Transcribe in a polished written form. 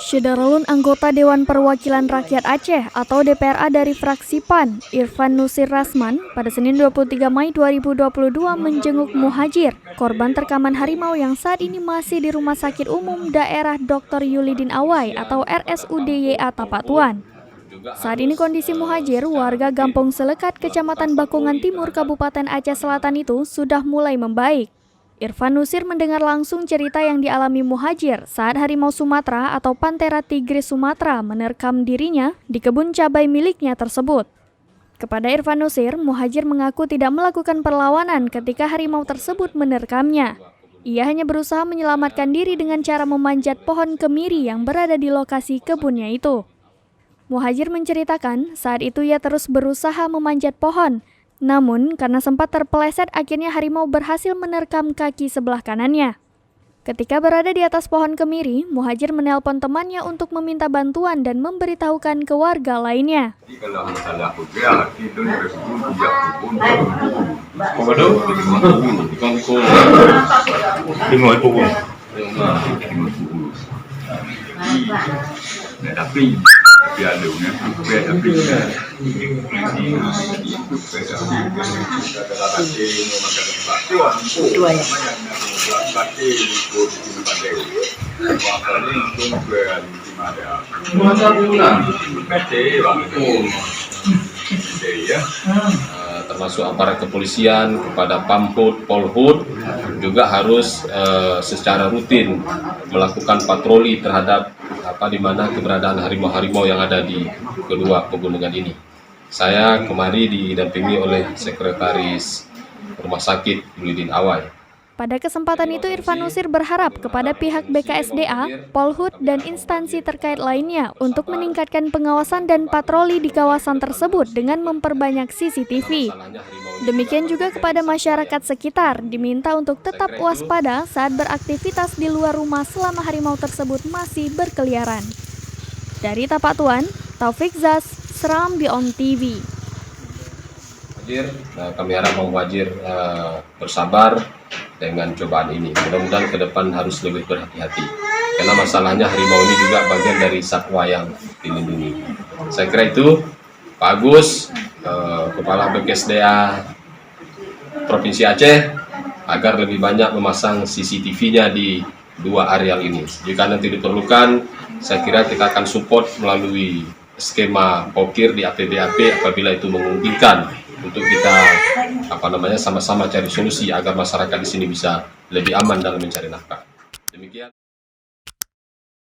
Syederalun anggota Dewan Perwakilan Rakyat Aceh atau DPRA dari fraksi PAN, Irfan Nusir Rasman, pada Senin 23 Mei 2022 menjenguk Muhajir, korban terkaman harimau yang saat ini masih di Rumah Sakit Umum Daerah Dr. Yulidin Awai atau RSUD YA Tapatuan. Saat ini kondisi Muhajir, warga Gampong Selekat, Kecamatan Bakungan Timur, Kabupaten Aceh Selatan itu sudah mulai membaik. Irfan Nusir mendengar langsung cerita yang dialami Muhajir saat harimau Sumatera atau Panthera tigris Sumatera menerkam dirinya di kebun cabai miliknya tersebut. Kepada Irfan Nusir, Muhajir mengaku tidak melakukan perlawanan ketika harimau tersebut menerkamnya. Ia hanya berusaha menyelamatkan diri dengan cara memanjat pohon kemiri yang berada di lokasi kebunnya itu. Muhajir menceritakan saat itu ia terus berusaha memanjat pohon. Namun, karena sempat terpeleset, akhirnya harimau berhasil menerkam kaki sebelah kanannya. Ketika berada di atas pohon kemiri, Muhajir menelpon temannya untuk meminta bantuan dan memberitahukan ke warga lainnya. Termasuk aparat kepolisian kepada Pamhut, Polhut juga harus secara rutin melakukan patroli terhadap di mana keberadaan harimau-harimau yang ada di kedua pegunungan ini. Saya kemari didampingi oleh Sekretaris Rumah Sakit Yulidin Awai. Pada kesempatan itu, Irfan Nusir berharap kepada pihak BKSDA, Polhut, dan instansi terkait lainnya untuk meningkatkan pengawasan dan patroli di kawasan tersebut dengan memperbanyak CCTV. Demikian juga kepada masyarakat sekitar, diminta untuk tetap waspada saat beraktivitas di luar rumah selama harimau tersebut masih berkeliaran. Dari Tapatuan, Taufik Zaz, Seram Beyond TV. Kami harap Muhajir bersabar dengan cobaan ini. Mudah-mudahan ke depan harus lebih berhati-hati. Karena masalahnya harimau ini juga bagian dari satwa yang dilindungi. Saya kira itu Pak Agus, Kepala BKSDA Provinsi Aceh, agar lebih banyak memasang CCTV-nya di dua areal ini. Jika nanti diperlukan, saya kira kita akan support melalui skema pokir di APBAP apabila itu memungkinkan untuk kita sama-sama cari solusi agar masyarakat di sini bisa lebih aman dalam mencari nafkah. Demikian.